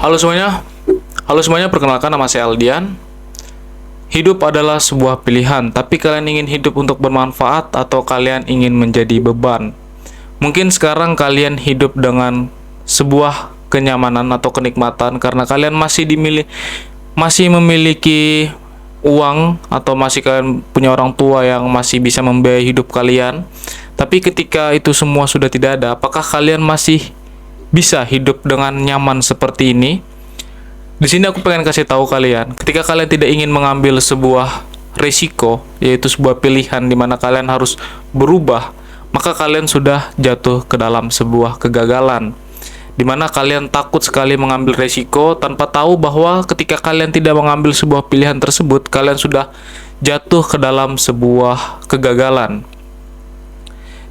Halo semuanya, perkenalkan nama saya Aldian. Hidup adalah sebuah pilihan, tapi kalian ingin hidup untuk bermanfaat atau kalian ingin menjadi beban? Mungkin sekarang kalian hidup dengan sebuah kenyamanan atau kenikmatan karena kalian masih memiliki uang atau masih kalian punya orang tua yang masih bisa membiayai hidup kalian. Tapi ketika itu semua sudah tidak ada, apakah kalian masih bisa hidup dengan nyaman seperti ini? Di sini aku pengen kasih tahu kalian, ketika kalian tidak ingin mengambil sebuah risiko, yaitu sebuah pilihan di mana kalian harus berubah, maka kalian sudah jatuh ke dalam sebuah kegagalan. Di mana kalian takut sekali mengambil risiko tanpa tahu bahwa ketika kalian tidak mengambil sebuah pilihan tersebut, kalian sudah jatuh ke dalam sebuah kegagalan.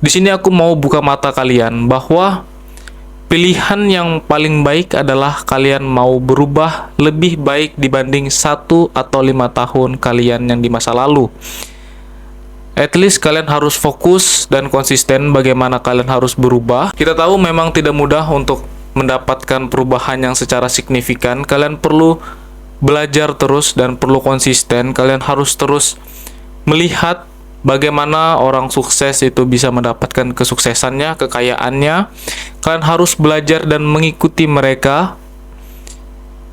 Di sini aku mau buka mata kalian bahwa pilihan yang paling baik adalah kalian mau berubah lebih baik dibanding 1 atau 5 tahun kalian yang di masa lalu. At least kalian harus fokus dan konsisten bagaimana kalian harus berubah. Kita tahu memang tidak mudah untuk mendapatkan perubahan yang secara signifikan. Kalian perlu belajar terus dan perlu konsisten. Kalian harus terus melihat bagaimana orang sukses itu bisa mendapatkan kesuksesannya, kekayaannya. Kalian harus belajar dan mengikuti mereka.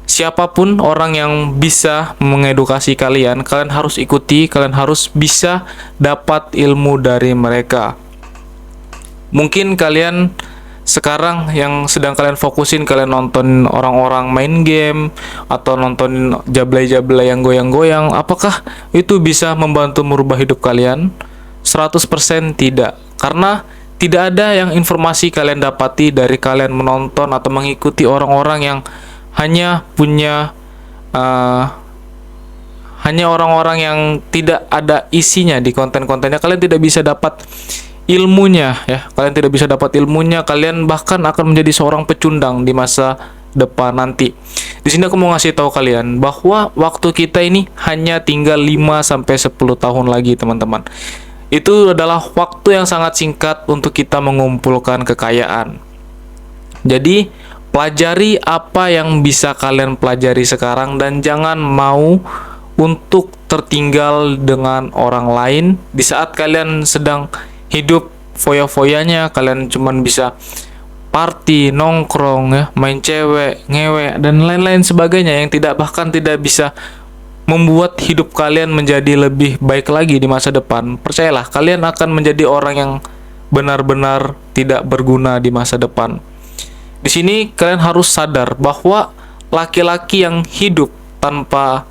Siapapun orang yang bisa mengedukasi kalian, kalian harus ikuti, kalian harus bisa dapat ilmu dari mereka. Mungkin kalian sekarang yang sedang kalian fokusin, kalian nonton orang-orang main game atau nonton jablay-jablay yang goyang-goyang, apakah itu bisa membantu merubah hidup kalian? 100% tidak, karena tidak ada yang informasi kalian dapati dari kalian menonton atau mengikuti orang-orang yang hanya punya hanya orang-orang yang tidak ada isinya di konten-kontennya. Kalian tidak bisa dapat ilmunya, ya. Kalian tidak bisa dapat ilmunya, kalian bahkan akan menjadi seorang pecundang di masa depan nanti. Di sini aku mau ngasih tahu kalian bahwa waktu kita ini hanya tinggal 5 sampai 10 tahun lagi, teman-teman. Itu adalah waktu yang sangat singkat untuk kita mengumpulkan kekayaan. Jadi, pelajari apa yang bisa kalian pelajari sekarang dan jangan mau untuk tertinggal dengan orang lain. Di saat kalian sedang hidup foya-foyanya, kalian cuman bisa party, nongkrong, ya, main cewek, ngewe, dan lain-lain sebagainya yang bahkan tidak bisa membuat hidup kalian menjadi lebih baik lagi di masa depan. Percayalah, kalian akan menjadi orang yang benar-benar tidak berguna di masa depan. Di sini kalian harus sadar bahwa laki-laki yang hidup tanpa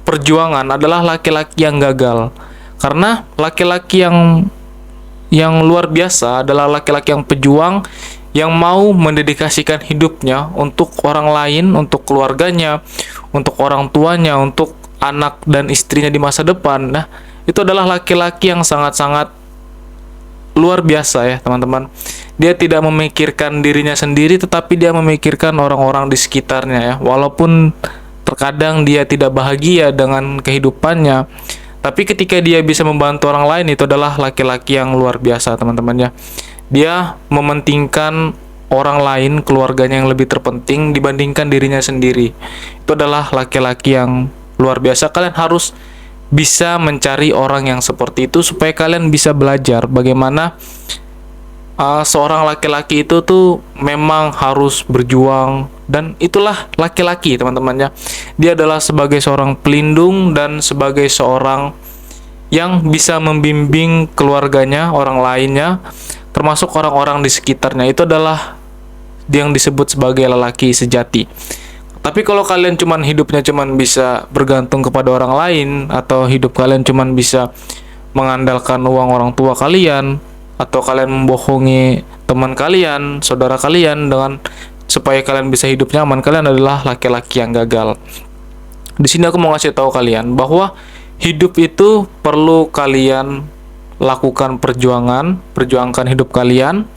perjuangan adalah laki-laki yang gagal. Karena laki-laki yang luar biasa adalah laki-laki yang pejuang, yang mau mendedikasikan hidupnya untuk orang lain, untuk keluarganya, untuk orang tuanya, untuk anak dan istrinya di masa depan. Nah, itu adalah laki-laki yang sangat-sangat luar biasa, ya teman-teman. Dia tidak memikirkan dirinya sendiri, tetapi dia memikirkan orang-orang di sekitarnya, ya. Walaupun terkadang dia tidak bahagia dengan kehidupannya, tapi ketika dia bisa membantu orang lain, itu adalah laki-laki yang luar biasa, teman-teman, ya. Dia mementingkan orang lain, keluarganya yang lebih terpenting dibandingkan dirinya sendiri. Itu adalah laki-laki yang luar biasa. Kalian harus bisa mencari orang yang seperti itu supaya kalian bisa belajar bagaimana seorang laki-laki itu tuh memang harus berjuang. Dan itulah laki-laki, teman-teman, ya. Dia adalah sebagai seorang pelindung dan sebagai seorang yang bisa membimbing keluarganya, orang lainnya, termasuk orang-orang di sekitarnya. Itu adalah yang disebut sebagai lelaki sejati. Tapi kalau kalian hidupnya bisa bergantung kepada orang lain, atau hidup kalian bisa mengandalkan uang orang tua kalian, atau kalian membohongi teman kalian, saudara kalian supaya kalian bisa hidup nyaman, kalian adalah laki-laki yang gagal. Di sini aku mau ngasih tahu kalian bahwa hidup itu perlu kalian lakukan perjuangkan hidup kalian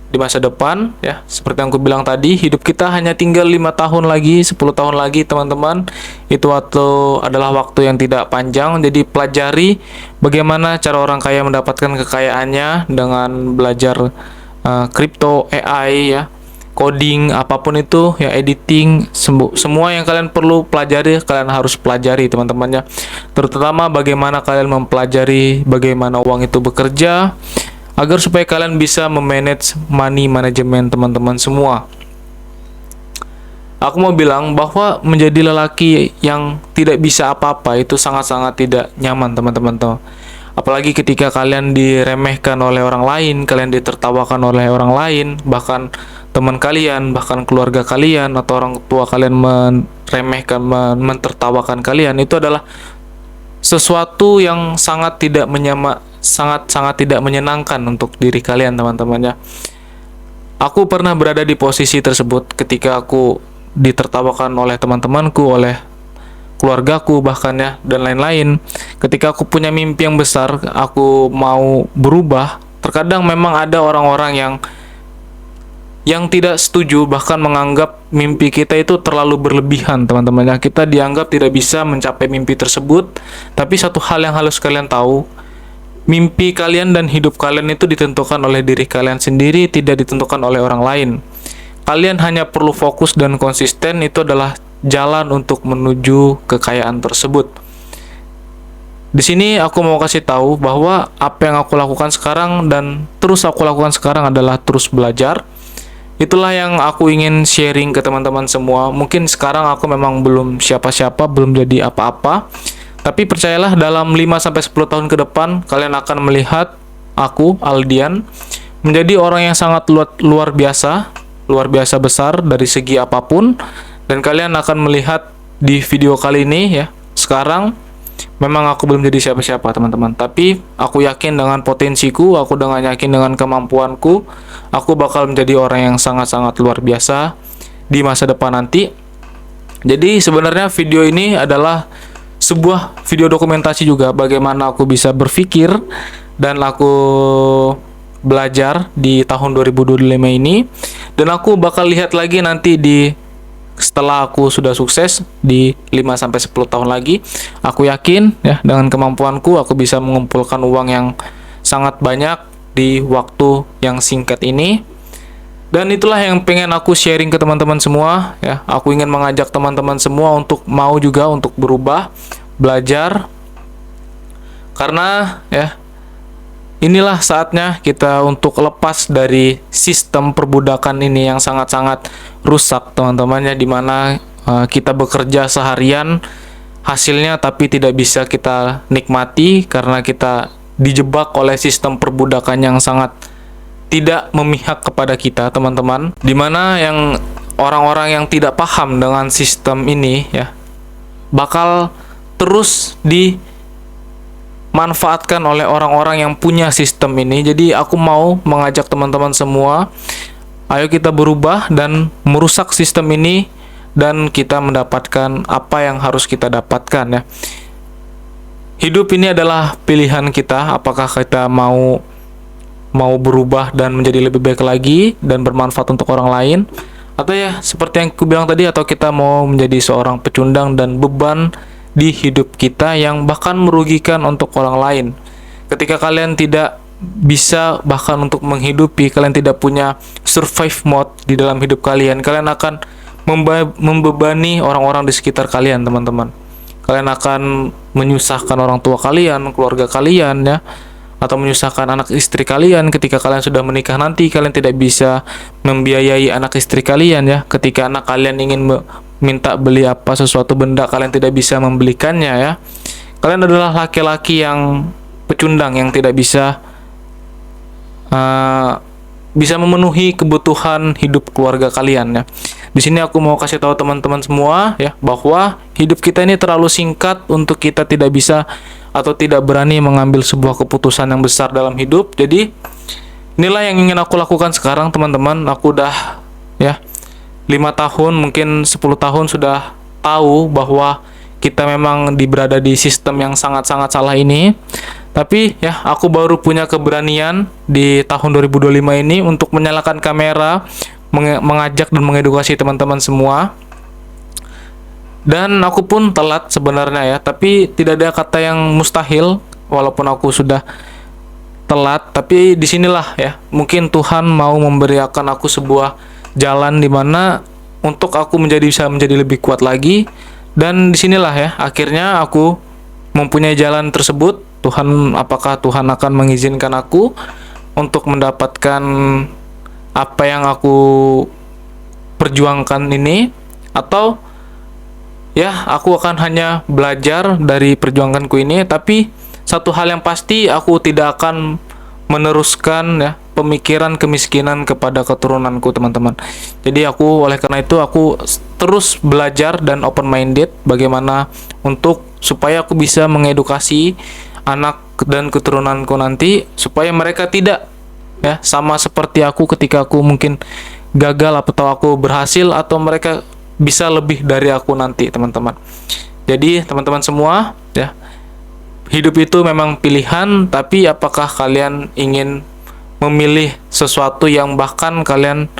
di masa depan, ya. Seperti yang aku bilang tadi, hidup kita hanya tinggal 5 tahun lagi, 10 tahun lagi, teman-teman. Itu adalah waktu yang tidak panjang. Jadi pelajari bagaimana cara orang kaya mendapatkan kekayaannya dengan belajar kripto, AI, ya. coding, apapun itu ya, editing, semua yang kalian perlu pelajari kalian harus pelajari teman-temannya. Terutama bagaimana kalian mempelajari bagaimana uang itu bekerja, agar supaya kalian bisa memanage money management teman-teman semua. Aku mau bilang bahwa menjadi lelaki yang tidak bisa apa-apa itu sangat-sangat tidak nyaman teman-teman tuh. Apalagi ketika kalian diremehkan oleh orang lain, kalian ditertawakan oleh orang lain, bahkan teman kalian, bahkan keluarga kalian atau orang tua kalian meremehkan, mentertawakan kalian, itu adalah sesuatu yang sangat tidak menyenangkan untuk diri kalian teman-temannya. Aku pernah berada di posisi tersebut ketika aku ditertawakan oleh teman-temanku, oleh keluargaku bahkan ya, dan lain-lain. Ketika aku punya mimpi yang besar, aku mau berubah, terkadang memang ada orang-orang yang tidak setuju, bahkan menganggap mimpi kita itu terlalu berlebihan teman-teman ya. Kita dianggap tidak bisa mencapai mimpi tersebut. Tapi satu hal yang harus kalian tahu, mimpi kalian dan hidup kalian itu ditentukan oleh diri kalian sendiri, tidak ditentukan oleh orang lain. Kalian hanya perlu fokus dan konsisten, itu adalah jalan untuk menuju kekayaan tersebut. Di sini aku mau kasih tahu bahwa apa yang aku lakukan sekarang dan terus aku lakukan sekarang adalah terus belajar. Itulah yang aku ingin sharing ke teman-teman semua. Mungkin sekarang aku memang belum siapa-siapa, belum jadi apa-apa. Tapi percayalah, dalam 5-10 tahun ke depan kalian akan melihat aku, Aldian, menjadi orang yang sangat luar biasa besar dari segi apapun. Dan kalian akan melihat di video kali ini ya, sekarang memang aku belum jadi siapa-siapa teman-teman, tapi aku yakin dengan potensiku, aku yakin dengan kemampuanku, aku bakal menjadi orang yang sangat-sangat luar biasa di masa depan nanti. Jadi sebenarnya video ini adalah sebuah video dokumentasi juga bagaimana aku bisa berpikir dan aku belajar di tahun 2025 ini, dan aku bakal lihat lagi nanti setelah aku sudah sukses di 5-10 tahun lagi. Aku yakin ya, dengan kemampuanku aku bisa mengumpulkan uang yang sangat banyak di waktu yang singkat ini. Dan itulah yang pengen aku sharing ke teman-teman semua ya. Aku ingin mengajak teman-teman semua untuk mau juga untuk berubah, belajar. Karena ya, inilah saatnya kita untuk lepas dari sistem perbudakan ini yang sangat-sangat rusak teman-teman ya, dimana kita bekerja seharian hasilnya tapi tidak bisa kita nikmati karena kita dijebak oleh sistem perbudakan yang sangat tidak memihak kepada kita teman-teman, dimana yang orang-orang yang tidak paham dengan sistem ini ya bakal terus dimanfaatkan oleh orang-orang yang punya sistem ini. Jadi aku mau mengajak teman-teman semua, ayo kita berubah dan merusak sistem ini, dan kita mendapatkan apa yang harus kita dapatkan ya. Hidup ini adalah pilihan kita, apakah kita mau berubah dan menjadi lebih baik lagi dan bermanfaat untuk orang lain, atau ya seperti yang aku bilang tadi, atau kita mau menjadi seorang pecundang dan beban di hidup kita yang bahkan merugikan untuk orang lain. Ketika kalian tidak bisa bahkan untuk menghidupi, kalian tidak punya survive mode di dalam hidup kalian, kalian akan membebani orang-orang di sekitar kalian teman-teman. Kalian akan menyusahkan orang tua kalian, keluarga kalian ya, atau menyusahkan anak istri kalian. Ketika kalian sudah menikah nanti, kalian tidak bisa membiayai anak istri kalian ya. Ketika anak kalian ingin minta beli apa sesuatu benda, kalian tidak bisa membelikannya ya. Kalian adalah laki-laki yang pecundang yang tidak bisa memenuhi kebutuhan hidup keluarga kalian ya. Di sini aku mau kasih tahu teman-teman semua ya, bahwa hidup kita ini terlalu singkat untuk kita tidak bisa atau tidak berani mengambil sebuah keputusan yang besar dalam hidup. Jadi inilah yang ingin aku lakukan sekarang teman-teman. Aku udah ya 5 tahun, mungkin 10 tahun sudah tahu bahwa kita memang berada di sistem yang sangat-sangat salah ini. Tapi ya, aku baru punya keberanian di tahun 2025 ini untuk menyalakan kamera, mengajak dan mengedukasi teman-teman semua. Dan aku pun telat sebenarnya ya, tapi tidak ada kata yang mustahil walaupun aku sudah telat. Tapi disinilah ya, mungkin Tuhan mau memberikan aku sebuah jalan dimana untuk aku bisa menjadi lebih kuat lagi. Dan disinilah ya akhirnya aku mempunyai jalan tersebut. Apakah Tuhan akan mengizinkan aku untuk mendapatkan apa yang aku perjuangkan ini, atau ya aku akan hanya belajar dari perjuanganku ini. Tapi satu hal yang pasti, aku tidak akan meneruskan ya pemikiran kemiskinan kepada keturunanku, teman-teman. Jadi oleh karena itu aku terus belajar dan open minded bagaimana supaya aku bisa mengedukasi anak dan keturunanku nanti, supaya mereka tidak ya sama seperti aku ketika aku mungkin gagal atau aku berhasil, atau mereka bisa lebih dari aku nanti, teman-teman. Jadi teman-teman semua ya, hidup itu memang pilihan, tapi apakah kalian ingin memilih sesuatu yang bahkan kalian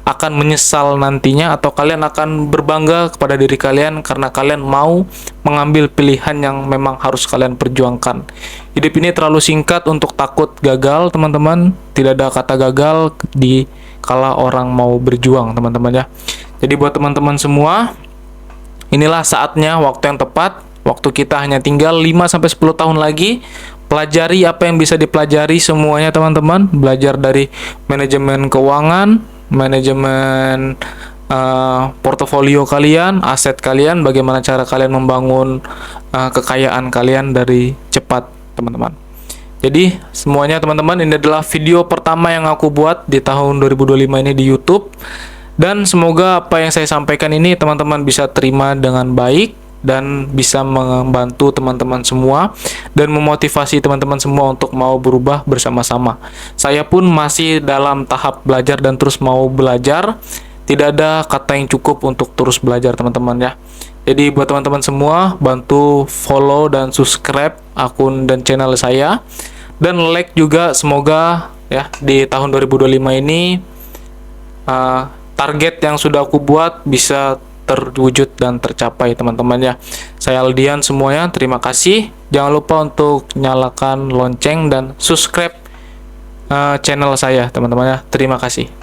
akan menyesal nantinya, atau kalian akan berbangga kepada diri kalian karena kalian mau mengambil pilihan yang memang harus kalian perjuangkan. Hidup ini terlalu singkat untuk takut gagal, teman-teman. Tidak ada kata gagal di kala orang mau berjuang, teman-teman ya. Jadi buat teman-teman semua, inilah saatnya, waktu yang tepat. Waktu kita hanya tinggal 5-10 tahun lagi. Pelajari apa yang bisa dipelajari semuanya, teman-teman. Belajar dari manajemen keuangan, manajemen portofolio kalian, aset kalian, bagaimana cara kalian membangun kekayaan kalian dari cepat, teman-teman. Jadi semuanya, teman-teman, ini adalah video pertama yang aku buat di tahun 2025 ini di YouTube. Dan semoga apa yang saya sampaikan ini teman-teman bisa terima dengan baik dan bisa membantu teman-teman semua dan memotivasi teman-teman semua untuk mau berubah bersama-sama. Saya pun masih dalam tahap belajar dan terus mau belajar. Tidak ada kata yang cukup untuk terus belajar, teman-teman ya. Jadi buat teman-teman semua, bantu follow dan subscribe akun dan channel saya, dan like juga. Semoga ya di tahun 2025 ini target yang sudah aku buat bisa terwujud dan tercapai, teman-teman ya. Saya Aldian semuanya, terima kasih. Jangan lupa untuk nyalakan lonceng dan subscribe channel saya, teman-teman ya. Terima kasih.